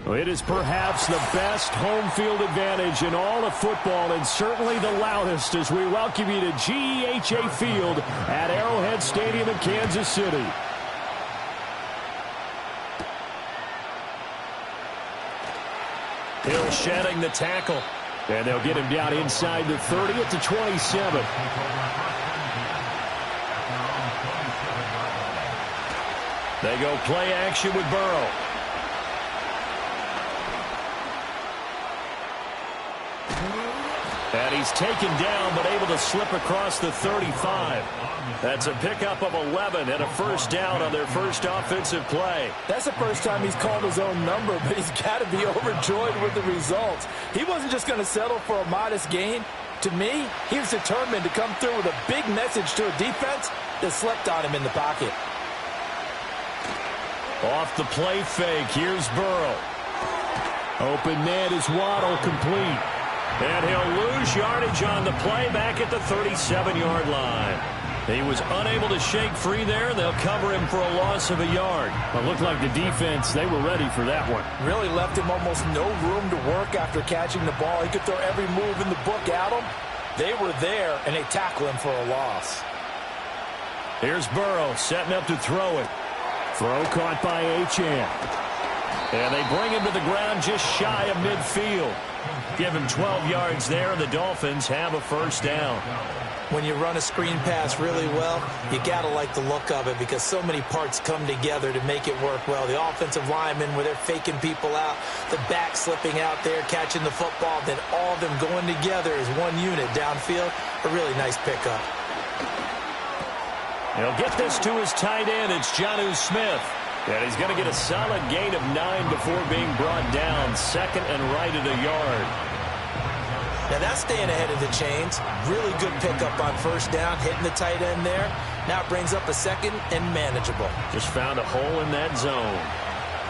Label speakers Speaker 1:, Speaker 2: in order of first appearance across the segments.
Speaker 1: Well, it is perhaps the best home field advantage in all of football, and certainly the loudest, as we welcome you to GEHA Field at Arrowhead Stadium in Kansas City. Hill shedding the tackle, and they'll get him down inside the 30 at the 27. They go play action with Burrow. And he's taken down, but able to slip across the 35. That's a pickup of 11 and a first down on their first offensive play.
Speaker 2: That's the first time he's called his own number, but he's got to be overjoyed with the results. He wasn't just going to settle for a modest gain. To me, he was determined to come through with a big message to a defense that slept on him in the pocket.
Speaker 1: Off the play fake, here's Burrow. Open man is Waddle, complete. And he'll lose yardage on the play back at the 37-yard line. He was unable to shake free there. They'll cover him for a loss of a yard.
Speaker 3: Well, it looked like the defense, they were ready for that one.
Speaker 2: Really left him almost no room to work after catching the ball. He could throw every move in the book at him. They were there, and they tackle him for a loss.
Speaker 1: Here's Burrow setting up to throw it.
Speaker 3: Throw caught by Achane.
Speaker 1: And they bring him to the ground just shy of midfield. Give him 12 yards there, and the Dolphins have a first down.
Speaker 2: When you run a screen pass really well, you got to like the look of it because so many parts come together to make it work well. The offensive linemen, where they're faking people out, the back slipping out there, catching the football, then all of them going together as one unit downfield. A really nice pickup.
Speaker 1: He'll get this to his tight end. It's Jonnu Smith. And he's going to get a solid gain of 9 before being brought down. Second and right at a yard.
Speaker 2: Now that's staying ahead of the chains. Really good pickup on first down, hitting the tight end there. Now it brings up a second and manageable.
Speaker 1: Just found a hole in that zone.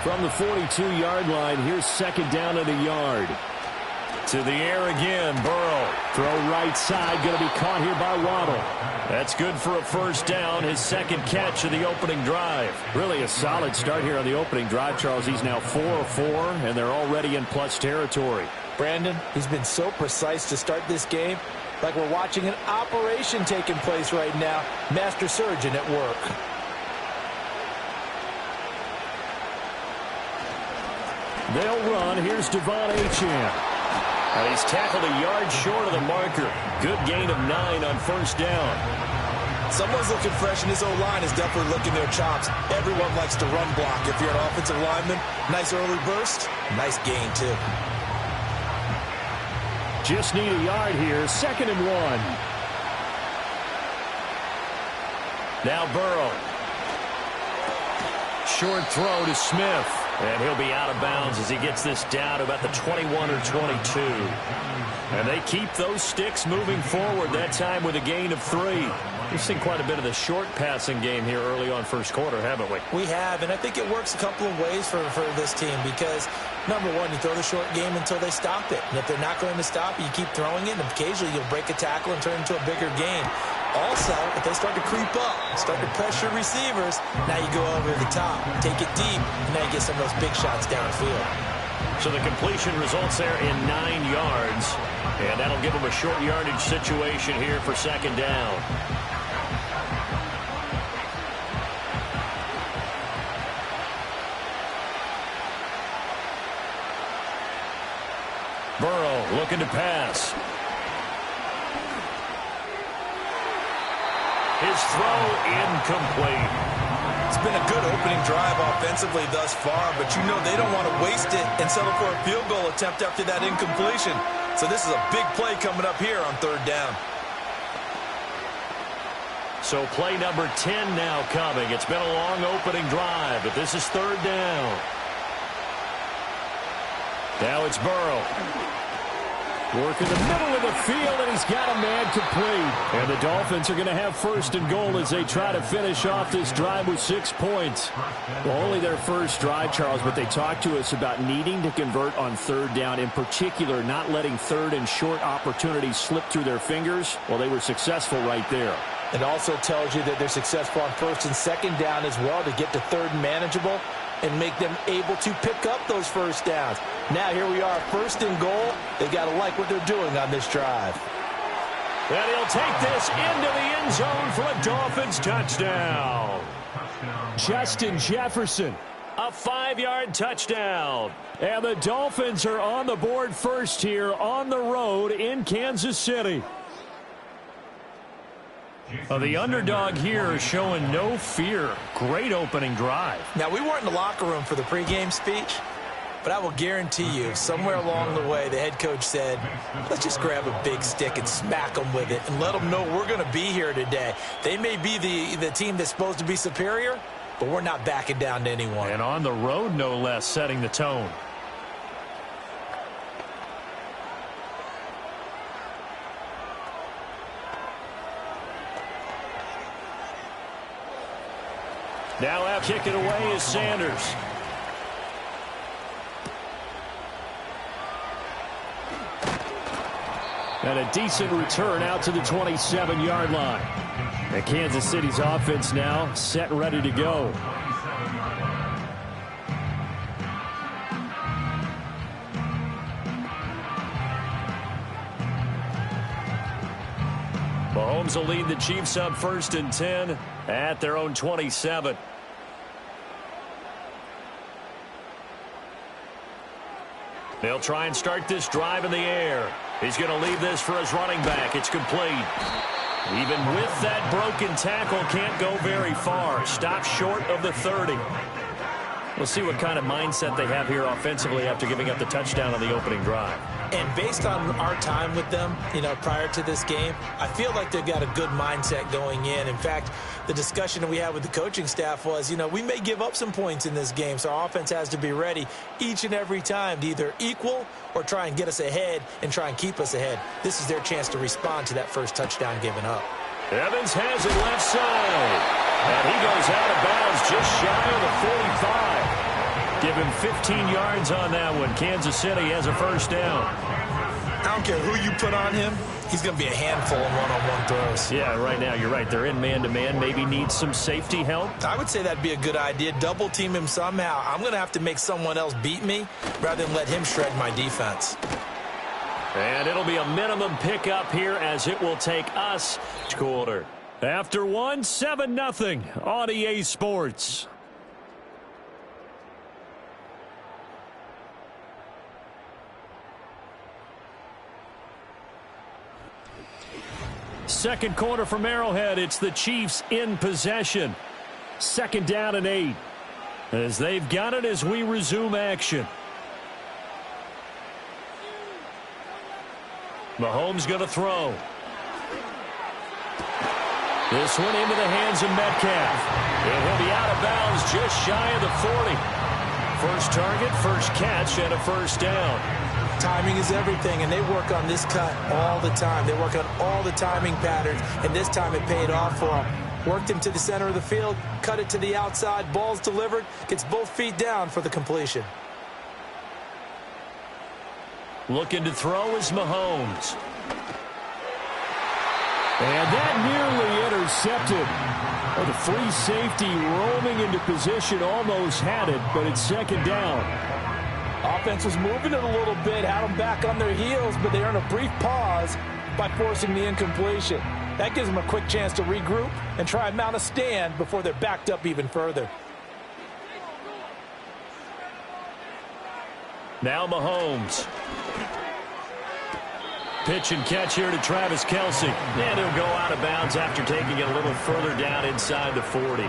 Speaker 3: From the 42-yard line, here's second down at a yard.
Speaker 1: To the air again, Burrow.
Speaker 3: Throw right side, going to be caught here by Waddle.
Speaker 1: That's good for a first down, his second catch of the opening drive.
Speaker 3: Really a solid start here on the opening drive, Charles. He's now 4 of 4, and they're already in plus territory.
Speaker 2: Brandon, he's been so precise to start this game, like we're watching an operation taking place right now. Master surgeon at work.
Speaker 3: They'll run. Here's Devon Achane.
Speaker 1: And he's tackled a yard short of the marker. Good gain of 9 on first down.
Speaker 2: Someone's looking fresh, and his O-line is definitely licking their chops. Everyone likes to run block. If you're an offensive lineman, nice early burst, nice gain too.
Speaker 3: Just need a yard here. Second and 1.
Speaker 1: Now Burrow. Short throw to Smith. And he'll be out of bounds as he gets this down to about the 21 or 22. And they keep those sticks moving forward, that time with a gain of 3. We've seen quite a bit of the short passing game here early on first quarter, haven't we?
Speaker 2: We have, and I think it works a couple of ways for this team because, number one, you throw the short game until they stop it. And if they're not going to stop it, you keep throwing it, and occasionally you'll break a tackle and turn it into a bigger gain. Also, if they start to creep up, start to pressure receivers, now you go over the top, take it deep, and now you get some of those big shots downfield.
Speaker 1: So the completion results there in 9 yards, and that'll give them a short yardage situation here for second down. Burrow looking to pass. His throw incomplete.
Speaker 2: It's been a good opening drive offensively thus far, but you know they don't want to waste it and settle for a field goal attempt after that incompletion. So this is a big play coming up here on third down.
Speaker 1: So play number 10 now coming. It's been a long opening drive, but this is third down. Now it's Burrow. Working the middle of the field, and he's got a man complete. And the Dolphins are going to have first and goal as they try to finish off this drive with 6 points.
Speaker 3: Well, only their first drive, Charles, but they talked to us about needing to convert on third down, in particular not letting third and short opportunities slip through their fingers. Well, they were successful right there.
Speaker 2: It also tells you that they're successful on first and second down as well to get to third and manageable and make them able to pick up those first downs. Now here we are, first and goal. They got to like what they're doing on this drive.
Speaker 1: And he'll take this into the end zone for a Dolphins touchdown. Justin Jefferson, a 5-yard touchdown. And the Dolphins are on the board first here on the road in Kansas City. The underdog here showing no fear. Great opening drive.
Speaker 2: Now, we weren't in the locker room for the pregame speech, but I will guarantee you somewhere along the way the head coach said, let's just grab a big stick and smack them with it and let them know we're going to be here today. They may be the team that's supposed to be superior, but we're not backing down to anyone.
Speaker 1: And on the road, no less, setting the tone. Now out, kick it away is Sanders. And a decent return out to the 27-yard line. And Kansas City's offense now set and ready to go. Mahomes will lead the Chiefs up first and 10 at their own 27. They'll try and start this drive in the air. He's going to leave this for his running back. It's complete. Even with that broken tackle, can't go very far. Stops short of the 30. We'll see what kind of mindset they have here offensively after giving up the touchdown on the opening drive.
Speaker 2: And based on our time with them, prior to this game, I feel like they've got a good mindset going in. In fact, the discussion that we had with the coaching staff was, we may give up some points in this game, so our offense has to be ready each and every time to either equal or try and get us ahead and try and keep us ahead. This is their chance to respond to that first touchdown given up.
Speaker 1: Evans has it left side. And he goes out of bounds just shy of the 45. Give him 15 yards on that one. Kansas City has a first down.
Speaker 2: I don't care who you put on him. He's going to be a handful in one-on-one throws.
Speaker 1: Yeah, right now you're right. They're in man-to-man. Maybe needs some safety help.
Speaker 2: I would say that'd be a good idea. Double team him somehow. I'm going to have to make someone else beat me rather than let him shred my defense.
Speaker 1: And it'll be a minimum pickup here as it will take us quarter. After one, 7-0 on EA Sports. Second quarter from Arrowhead. It's the Chiefs in possession. Second down and 8. As they've got it as we resume action. Mahomes going to throw. This one into the hands of Metcalf. And he'll be out of bounds just shy of the 40. First target, first catch, and a first down.
Speaker 2: Timing is everything, and they work on this cut all the time. They work on all the timing patterns, and this time it paid off for them. Worked him to the center of the field, cut it to the outside, ball's delivered, gets both feet down for the completion.
Speaker 1: Looking to throw is Mahomes. And that nearly intercepted. Oh, the free safety roaming into position almost had it, but it's second down.
Speaker 2: Offense was moving it a little bit, had them back on their heels, but they earned a brief pause by forcing the incompletion. That gives them a quick chance to regroup and try and mount a stand before they're backed up even further.
Speaker 1: Now Mahomes. Pitch and catch here to Travis Kelce. And he'll go out of bounds after taking it a little further down inside the 40.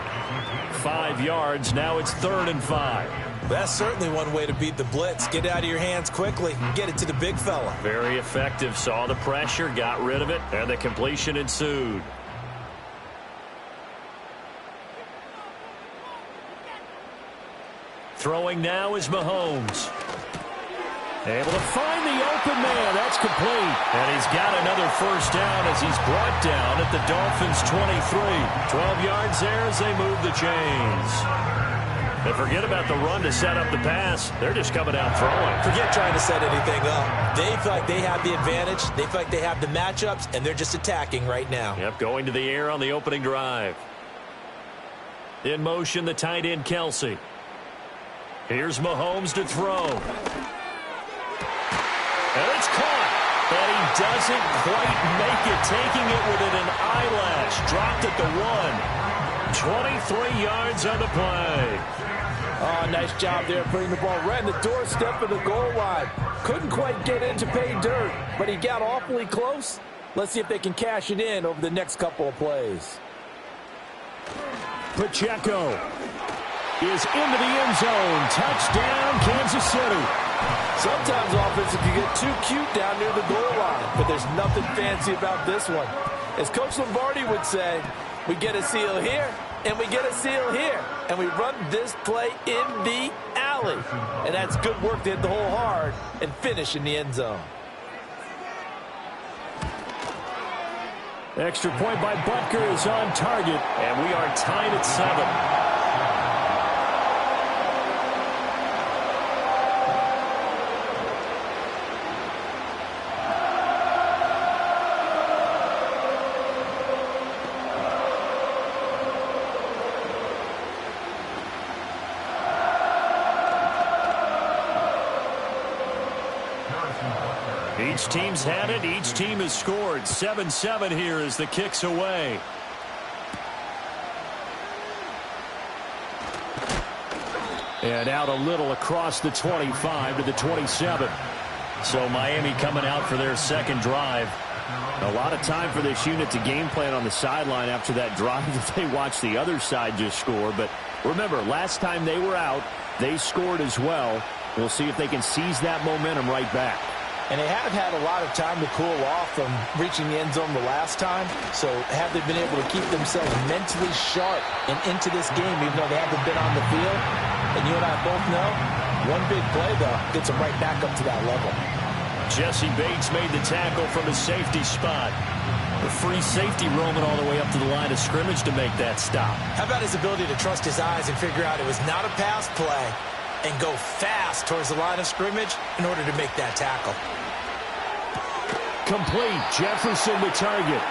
Speaker 1: 5 yards. Now it's 3rd and 5.
Speaker 2: That's certainly one way to beat the blitz. Get it out of your hands quickly and get it to the big fella.
Speaker 1: Very effective. Saw the pressure, got rid of it, and the completion ensued. Throwing now is Mahomes. Able to find the open man. That's complete. And he's got another first down as he's brought down at the Dolphins' 23. 12 yards there as they move the chains. And forget about the run to set up the pass. They're just coming out throwing.
Speaker 2: Forget trying to set anything up. They feel like they have the advantage. They feel like they have the matchups, and they're just attacking right now.
Speaker 1: Yep, going to the air on the opening drive. In motion, the tight end, Kelce. Here's Mahomes to throw. And it's caught. And he doesn't quite make it, taking it within an eyelash. Dropped at the 1. 23 yards on the play.
Speaker 4: Oh, nice job there putting the ball right in the doorstep of the goal line. Couldn't quite get in to pay dirt, but he got awfully close. Let's see if they can cash it in over the next couple of plays.
Speaker 3: Pacheco is into the end zone. Touchdown, Kansas City.
Speaker 4: Sometimes offenses can get too cute down near the goal line, but there's nothing fancy about this one. As Coach Lombardi would say, we get a seal here, and we get a seal here, and we run this play in the alley. And that's good work to hit the hole hard and finish in the end zone.
Speaker 3: Extra point by Butker is on target,
Speaker 1: and we are tied at 7. Each team's had it. Each team has scored. 7-7 here as the kick's away.
Speaker 3: And out a little across the 25 to the 27.
Speaker 1: So Miami coming out for their second drive.
Speaker 3: A lot of time for this unit to game plan on the sideline after that drive that they watched the other side just score. But remember, last time they were out, they scored as well. We'll see if they can seize that momentum right back.
Speaker 4: And they have had a lot of time to cool off from reaching the end zone the last time. So have they been able to keep themselves mentally sharp and into this game, even though they haven't been on the field? And you and I both know, one big play, though, gets them right back up to that level.
Speaker 1: Jesse Bates made the tackle from his safety spot. The free safety roaming all the way up to the line of scrimmage to make that stop.
Speaker 2: How about his ability to trust his eyes and figure out it was not a pass play and go fast towards the line of scrimmage in order to make that tackle.
Speaker 3: Complete. Jefferson to target.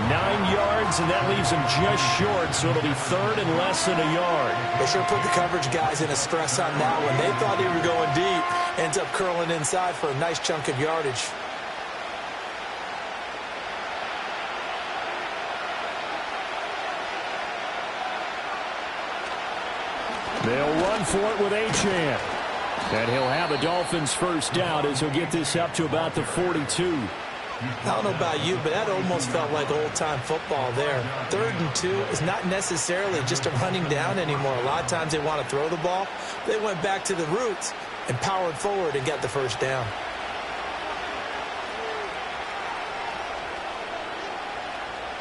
Speaker 1: 9 yards, and that leaves him just short, so it'll be 3rd and less than a yard.
Speaker 2: They sure put the coverage guys in a stress on that one. They thought they were going deep. Ends up curling inside for a nice chunk of yardage.
Speaker 3: They'll run for it with Achane. And he'll have a Dolphins first down as he'll get this up to about the 42.
Speaker 2: I don't know about you, but that almost felt like old-time football there. 3rd and 2 is not necessarily just a running down anymore. A lot of times they want to throw the ball. They went back to the roots and powered forward and got the first down.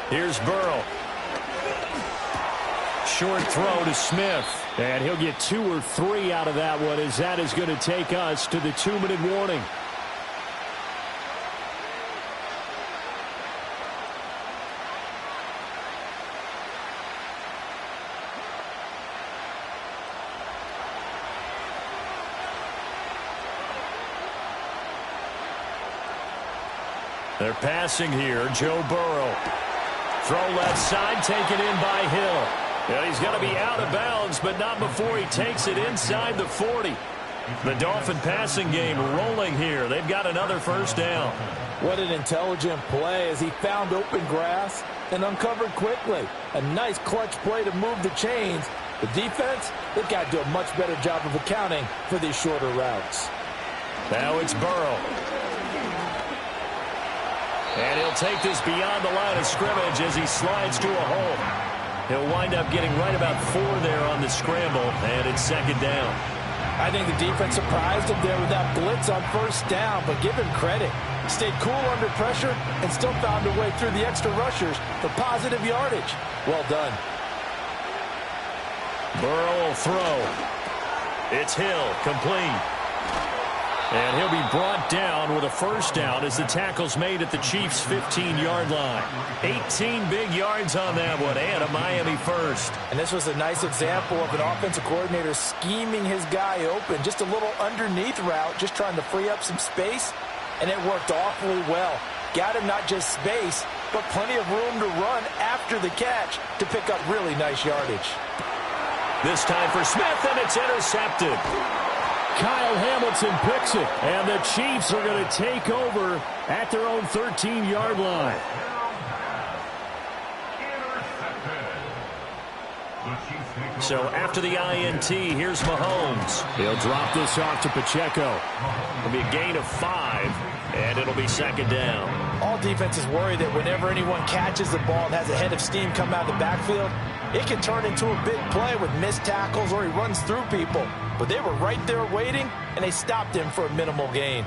Speaker 1: Here's Burrow. Short throw to Smith.
Speaker 3: And he'll get 2 or 3 out of that one as that is going to take us to the 2-minute warning.
Speaker 1: They're passing here. Joe Burrow. Throw left side, taken in by Hill. And he's going to be out of bounds, but not before he takes it inside the 40. The Dolphin passing game rolling here. They've got another first down.
Speaker 4: What an intelligent play as he found open grass and uncovered quickly. A nice clutch play to move the chains. The defense, they've got to do a much better job of accounting for these shorter routes.
Speaker 1: Now it's Burrow. And he'll take this beyond the line of scrimmage as he slides to a hole. He'll wind up getting right about 4 there on the scramble, and it's second down.
Speaker 2: I think the defense surprised him there with that blitz on first down, but give him credit. Stayed cool under pressure and still found a way through the extra rushers for positive yardage. Well done.
Speaker 1: Burrow will throw. It's Hill, complete. And he'll be brought down with a first down as the tackle's made at the Chiefs' 15-yard line. 18 big yards on that one, and a Miami first.
Speaker 2: And this was a nice example of an offensive coordinator scheming his guy open. Just a little underneath route, just trying to free up some space, and it worked awfully well. Got him not just space, but plenty of room to run after the catch to pick up really nice yardage.
Speaker 1: This time for Smith, and it's intercepted.
Speaker 3: Kyle Hamilton picks it, and the Chiefs are going to take over at their own 13-yard line.
Speaker 1: So after the INT, here's Mahomes.
Speaker 3: He'll drop this off to Pacheco.
Speaker 1: It'll be a gain of 5, and it'll be second down.
Speaker 2: All defenses worry that whenever anyone catches the ball and has a head of steam come out of the backfield, it can turn into a big play with missed tackles or he runs through people. But they were right there waiting, and they stopped him for a minimal gain.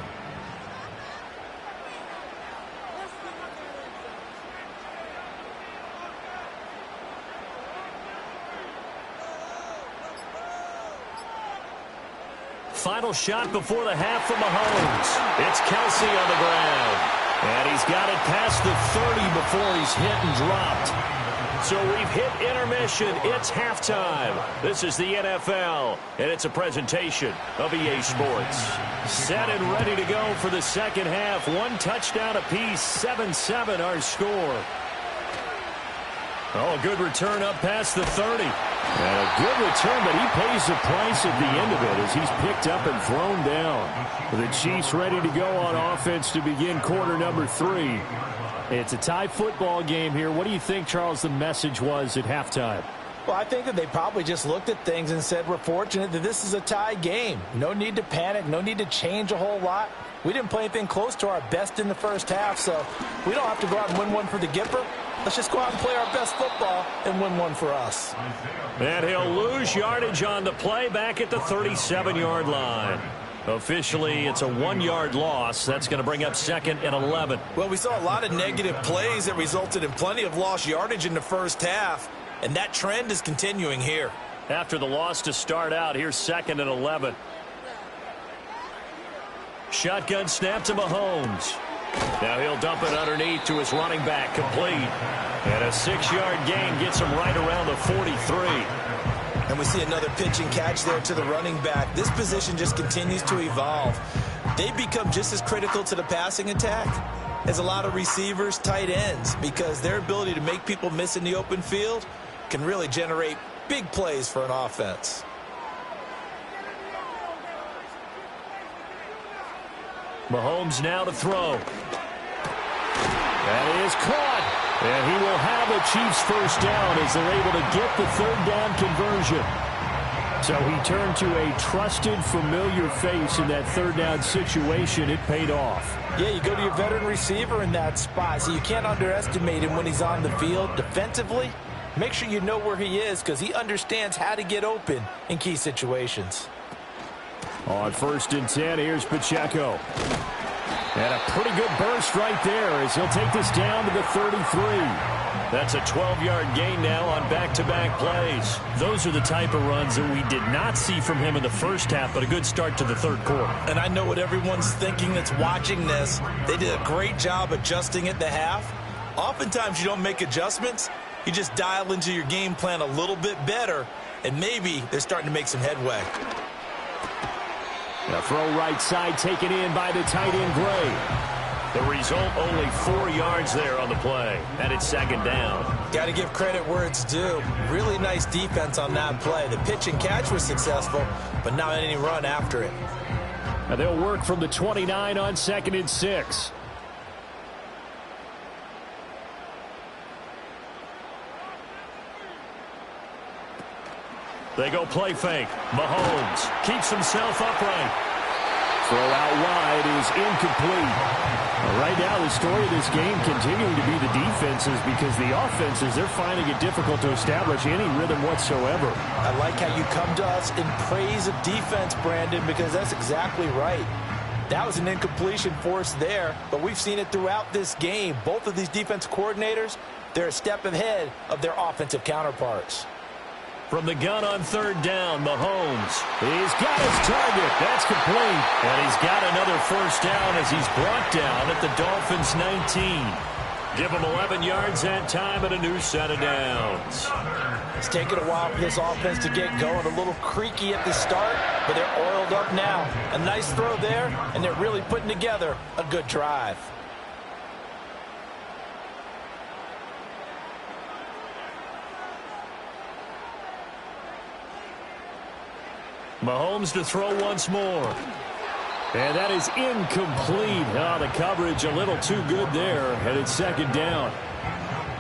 Speaker 1: Final shot before the half from Mahomes. It's Kelsey on the ground. And he's got it past the 30 before he's hit and dropped. So we've hit intermission. It's halftime. This is the NFL, and it's a presentation of EA Sports. Set and ready to go for the second half. 1 touchdown apiece, 7-7 our score. Oh, a good return up past the 30.
Speaker 3: And a good return, but he pays the price at the end of it as he's picked up and thrown down. The Chiefs ready to go on offense to begin quarter number 3. It's a tie football game here. What do you think, Charles, the message was at halftime?
Speaker 2: Well, I think that they probably just looked at things and said, we're fortunate that this is a tie game. No need to panic. No need to change a whole lot. We didn't play anything close to our best in the first half, so we don't have to go out and win one for the Gipper. Let's just go out and play our best football and win one for us.
Speaker 1: And he'll lose yardage on the play back at the 37-yard line. Officially, it's a 1-yard loss. That's going to bring up second and 11.
Speaker 2: Well, we saw a lot of negative plays that resulted in plenty of lost yardage in the first half, and that trend is continuing here.
Speaker 1: After the loss to start out, here's second and 11. Shotgun snap to Mahomes. Now he'll dump it underneath to his running back, complete. And a 6-yard gain gets him right around the 43.
Speaker 2: And we see another pitch and catch there to the running back. This position just continues to evolve. They become just as critical to the passing attack as a lot of receivers, tight ends, because their ability to make people miss in the open field can really generate big plays for an offense.
Speaker 1: Mahomes now to throw.
Speaker 3: That is caught. And he will have a Chiefs first down as they're able to get the third down conversion. So he turned to a trusted, familiar face in that third down situation. It paid off.
Speaker 2: Yeah, you go to your veteran receiver in that spot, so you can't underestimate him when he's on the field defensively. Make sure you know where he is because he understands how to get open in key situations.
Speaker 3: On 1st and 10, here's Pacheco. And a pretty good burst right there as he'll take this down to the 33.
Speaker 1: That's a 12-yard gain now on back-to-back plays. Those are the type of runs that we did not see from him in the first half, but a good start to the third quarter.
Speaker 2: And I know what everyone's thinking that's watching this. They did a great job adjusting at the half. Oftentimes you don't make adjustments. You just dial into your game plan a little bit better, and maybe they're starting to make some headway.
Speaker 3: A throw right side taken in by the tight end Gray.
Speaker 1: The result, only 4 yards there on the play, and it's second down.
Speaker 2: Got to give credit where it's due. Really nice defense on that play. The pitch and catch was successful, but not any run after it.
Speaker 3: Now they'll work from the 29 on 2nd and 6.
Speaker 1: They go play fake. Mahomes keeps himself upright.
Speaker 3: Throw out wide is incomplete. Right now, the story of this game continuing to be the defenses, because the offenses, they're finding it difficult to establish any rhythm whatsoever.
Speaker 2: I like how you come to us in praise of defense, Brandon, because that's exactly right. That was an incompletion forced there, but we've seen it throughout this game. Both of these defense coordinators, they're a step ahead of their offensive counterparts.
Speaker 1: From the gun on third down, Mahomes. He's got his target. That's complete. And he's got another first down as he's brought down at the Dolphins' 19. Give him 11 yards that time and a new set of downs.
Speaker 2: It's taken a while for this offense to get going. A little creaky at the start, but they're oiled up now. A nice throw there, and they're really putting together a good drive.
Speaker 1: Mahomes to throw once more. And that is incomplete. Oh, the coverage a little too good there, and it's second down.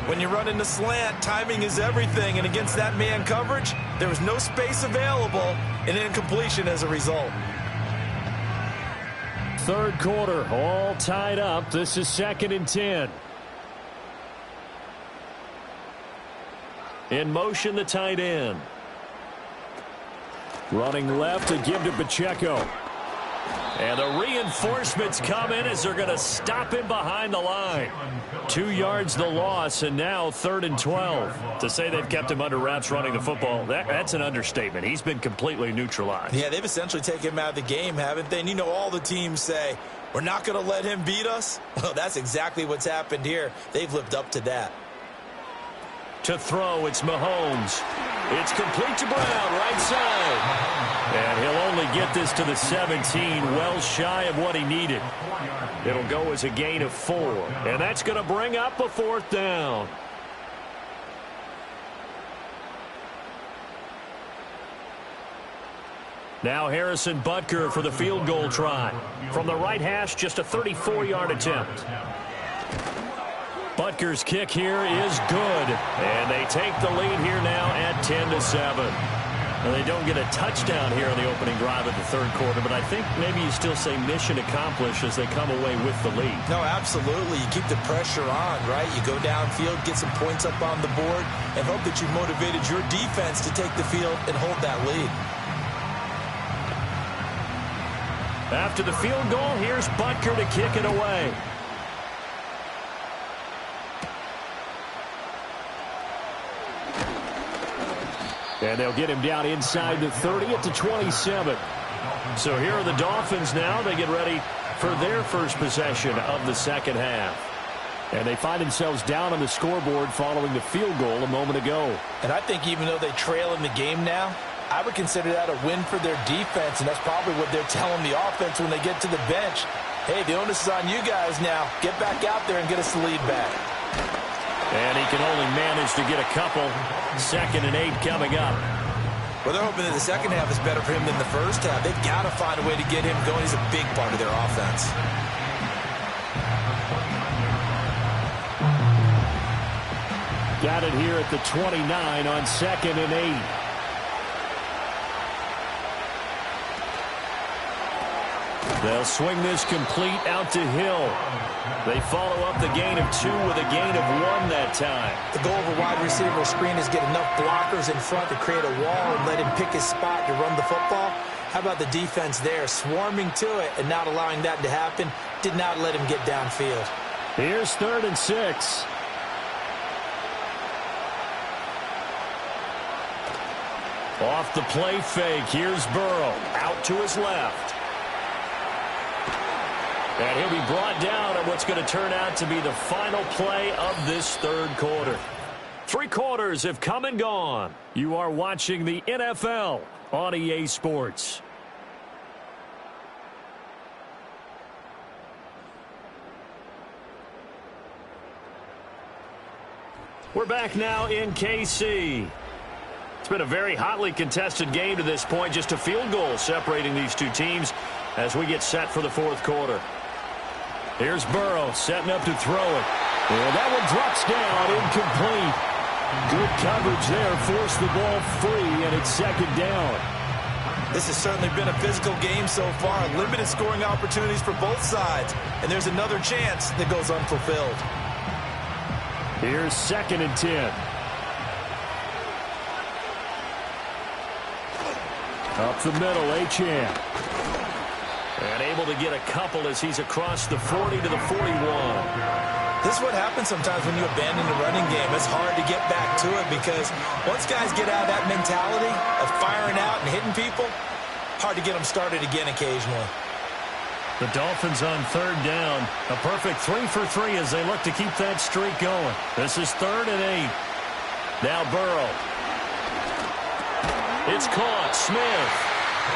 Speaker 2: When you run in the slant, timing is everything, and against that man coverage, there was no space available, and incompletion as a result.
Speaker 1: Third quarter, all tied up. This is 2nd and 10. In motion, the tight end. Running left to give to Pacheco. And the reinforcements come in as they're going to stop him behind the line. 2 yards the loss, and now 3rd and 12. To say they've kept him under wraps running the football, that's an understatement. He's been completely neutralized.
Speaker 2: Yeah, they've essentially taken him out of the game, haven't they? And you know, all the teams say, we're not going to let him beat us. Well, that's exactly what's happened here. They've lived up to that.
Speaker 1: To throw, it's Mahomes. It's complete to Brown, right side. And he'll only get this to the 17, well shy of what he needed. It'll go as a gain of 4. And that's going to bring up a 4th down. Now Harrison Butker for the field goal try. From the right hash, just a 34-yard attempt. Butker's kick here is good, and they take the lead here now at 10-7. Now, they don't get a touchdown here on the opening drive of the third quarter, but I think maybe you still say mission accomplished as they come away with the lead.
Speaker 2: No, absolutely. You keep the pressure on, right? You go downfield, get some points up on the board, and hope that you motivated your defense to take the field and hold that lead.
Speaker 1: After the field goal, here's Butker to kick it away. And they'll get him down inside the 30 at the 27. So here are the Dolphins now. They get ready for their first possession of the second half. And they find themselves down on the scoreboard following the field goal a moment ago.
Speaker 2: And I think even though they trail in the game now, I would consider that a win for their defense, and that's probably what they're telling the offense when they get to the bench. Hey, the onus is on you guys now. Get back out there and get us the lead back.
Speaker 1: And he can only manage to get a couple. 2nd and 8 coming up.
Speaker 2: Well, they're hoping that the second half is better for him than the first half. They've got to find a way to get him going. He's a big part of their offense.
Speaker 1: Got it here at the 29 on 2nd and 8. They'll swing this complete out to Hill. They follow up the gain of 2 with a gain of 1 that time.
Speaker 2: The goal of a wide receiver screen is get enough blockers in front to create a wall and let him pick his spot to run the football. How about the defense there, swarming to it and not allowing that to happen? Did not let him get downfield.
Speaker 1: Here's 3rd and 6. Off the play fake, here's Burrow. Out to his left. And he'll be brought down on what's going to turn out to be the final play of this third quarter. 3 quarters have come and gone. You are watching the NFL on EA Sports. We're back now in KC. It's been a very hotly contested game to this point. Just a field goal separating these two teams as we get set for the fourth quarter. Here's Burrow setting up to throw it. And that one drops down, incomplete. Good coverage there, forced the ball free, and it's second down.
Speaker 2: This has certainly been a physical game so far. Limited scoring opportunities for both sides. And there's another chance that goes unfulfilled.
Speaker 3: Here's 2nd and 10. Up the middle, Achane.
Speaker 1: And able to get a couple as he's across the 40 to the 41.
Speaker 2: This is what happens sometimes when you abandon the running game. It's hard to get back to it because once guys get out of that mentality of firing out and hitting people, hard to get them started again occasionally.
Speaker 1: The Dolphins on 3rd down. A perfect 3 for 3 as they look to keep that streak going. This is 3rd and 8. Now Burrow. It's caught. Smith.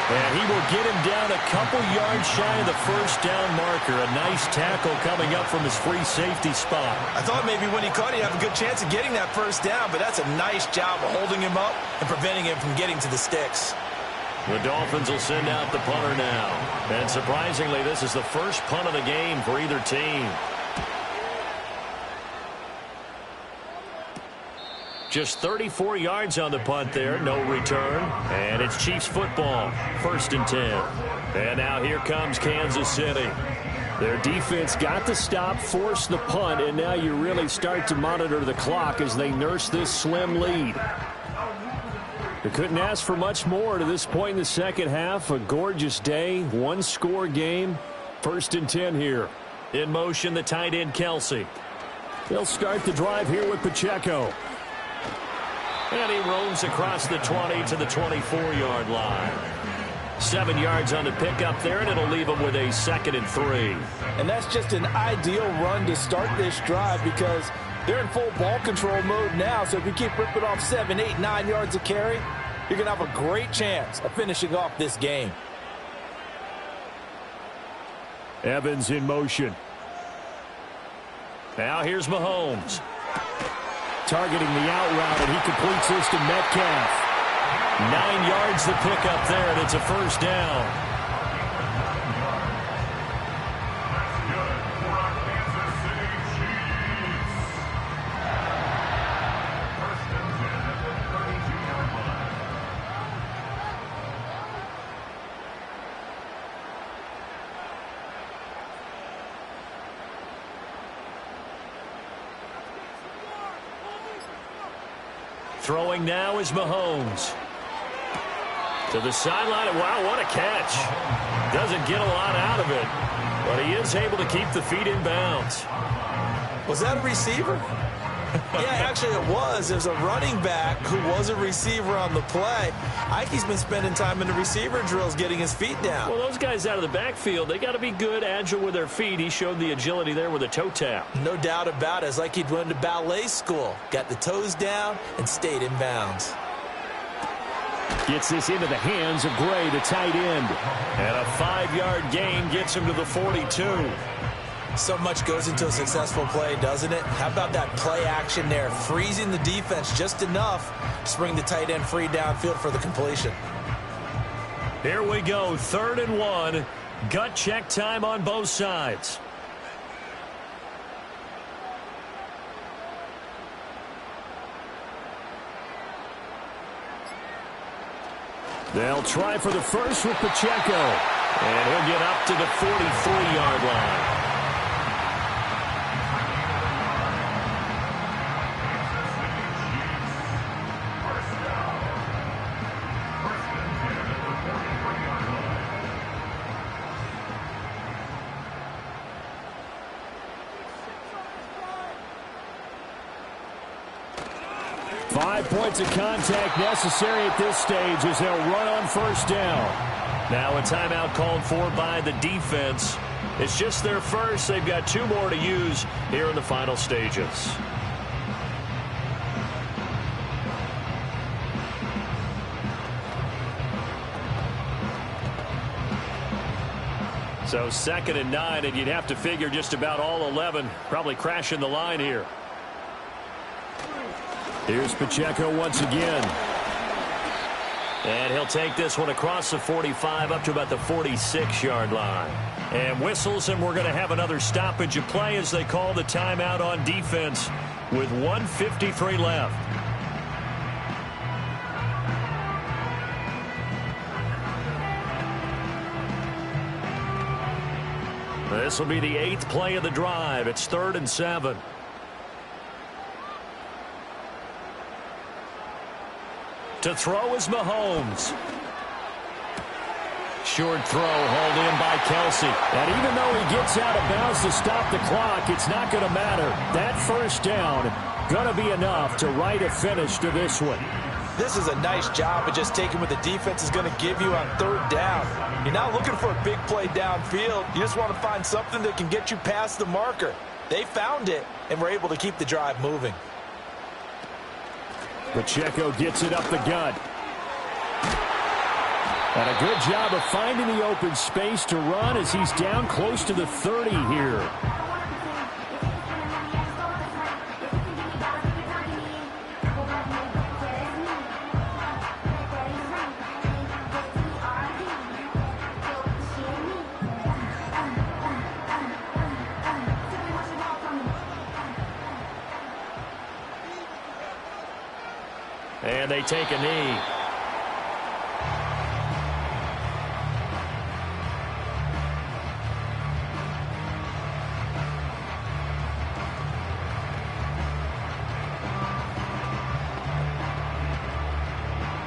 Speaker 1: And he will get him down a couple yards shy of the 1st down marker. A nice tackle coming up from his free safety spot.
Speaker 2: I thought maybe when he caught it, he'd have a good chance of getting that 1st down, but that's a nice job of holding him up and preventing him from getting to the sticks.
Speaker 1: The Dolphins will send out the punter now. And surprisingly, this is the first punt of the game for either team. Just 34 yards on the punt there. No return. And it's Chiefs football. 1st and 10. And now here comes Kansas City.
Speaker 3: Their defense got the stop, forced the punt, and now you really start to monitor the clock as they nurse this slim lead. They couldn't ask for much more to this point in the second half. A gorgeous day, one-score game. 1st and 10 here.
Speaker 1: In motion, the tight end, Kelsey.
Speaker 3: They'll start the drive here with Pacheco.
Speaker 1: And he roams across the 20 to the 24-yard line. 7 yards on the pickup there, and it'll leave him with a 2nd and 3.
Speaker 4: And that's just an ideal run to start this drive because they're in full ball control mode now. So if you keep ripping off 7, 8, 9 yards of carry, you're going to have a great chance of finishing off this game.
Speaker 3: Evans in motion.
Speaker 1: Now here's Mahomes.
Speaker 3: Targeting the out route, and he completes this to Metcalf.
Speaker 1: 9 yards to pick up there, and it's a 1st down. Throwing now is Mahomes. To the sideline. Wow, what a catch. Doesn't get a lot out of it, but he is able to keep the feet in bounds.
Speaker 2: Was that a receiver? Yeah, actually it was. There's a running back who was a receiver on the play. Ike's been spending time in the receiver drills getting his feet down.
Speaker 1: Well, those guys out of the backfield, they got to be good, agile with their feet. He showed the agility there with a toe tap.
Speaker 2: No doubt about it. It's like he'd went to ballet school. Got the toes down and stayed in bounds.
Speaker 3: Gets this into the hands of Gray, the tight end.
Speaker 1: And a 5-yard gain gets him to the 42.
Speaker 2: So much goes into a successful play, doesn't it? How about that play action there? Freezing the defense just enough to bring the tight end free downfield for the completion.
Speaker 1: Here we go, 3rd and 1. Gut check time on both sides.
Speaker 3: They'll try for the first with Pacheco.
Speaker 1: And he'll get up to the 43-yard line.
Speaker 3: Points of contact necessary at this stage as they'll run on 1st down.
Speaker 1: Now a timeout called for by the defense. It's just their first. They've got 2 more to use here in the final stages. So 2nd and 9, and you'd have to figure just about all 11 probably crashing the line here.
Speaker 3: Here's Pacheco once again.
Speaker 1: And he'll take this one across the 45 up to about the 46-yard line. And whistles, and we're going to have another stoppage of play as they call the timeout on defense with 1:53 left. This will be the 8th play of the drive. It's 3rd and 7. To throw is Mahomes. Short throw hauled in by Kelsey.
Speaker 3: And even though he gets out of bounds to stop the clock, it's not going to matter. That first down going to be enough to write a finish to this one.
Speaker 2: This is a nice job of just taking what the defense is going to give you on 3rd down. You're not looking for a big play downfield. You just want to find something that can get you past the marker. They found it and were able to keep the drive moving.
Speaker 3: Pacheco gets it up the gut. And a good job of finding the open space to run as he's down close to the 30 here.
Speaker 1: And they take a knee.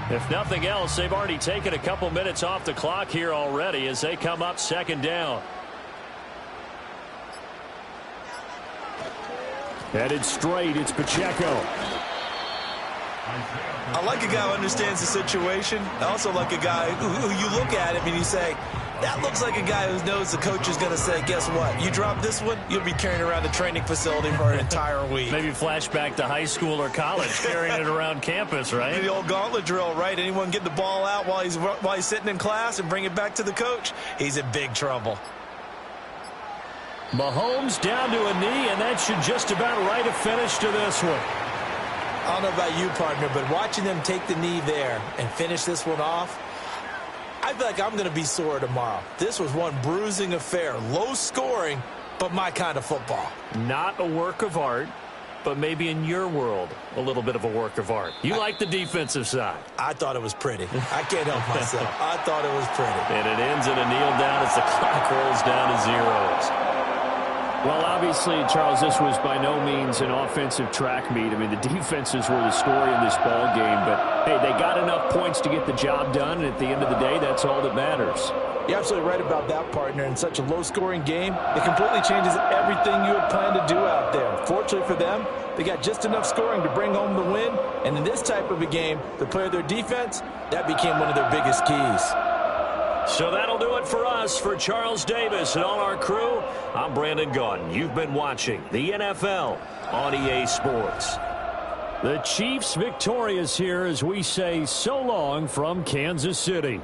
Speaker 1: If nothing else, they've already taken a couple minutes off the clock here already as they come up 2nd down.
Speaker 3: Headed straight, it's Pacheco.
Speaker 2: I like a guy who understands the situation. I also like a guy who you look at him and you say, that looks like a guy who knows the coach is going to say, guess what? You drop this one, you'll be carrying around the training facility for an entire week.
Speaker 1: Maybe flashback to high school or college, carrying it around campus, right?
Speaker 2: The old gauntlet drill, right? Anyone get the ball out while he's sitting in class and bring it back to the coach, he's in big trouble.
Speaker 1: Mahomes down to a knee, and that should just about write a finish to this one.
Speaker 2: I don't know about you, partner, but watching them take the knee there and finish this one off, I feel like I'm going to be sore tomorrow. This was one bruising affair. Low scoring, but my kind of football.
Speaker 1: Not a work of art, but maybe in your world, a little bit of a work of art. You like the defensive side.
Speaker 2: I thought it was pretty. I can't help myself. I thought it was pretty.
Speaker 1: And it ends in a kneel down as the clock rolls down to zeros.
Speaker 3: Well, obviously, Charles, this was by no means an offensive track meet. I mean, the defenses were the story in this ball game. But, hey, they got enough points to get the job done. And at the end of the day, that's all that matters.
Speaker 2: You're absolutely right about that, partner. In such a low-scoring game, it completely changes everything you had planned to do out there. Fortunately for them, they got just enough scoring to bring home the win. And in this type of a game, to play their defense, that became one of their biggest keys.
Speaker 1: So that'll do it for us. For Charles Davis and all our crew, I'm Brandon Gaudin. You've been watching the NFL on EA Sports. The Chiefs victorious here as we say so long from Kansas City.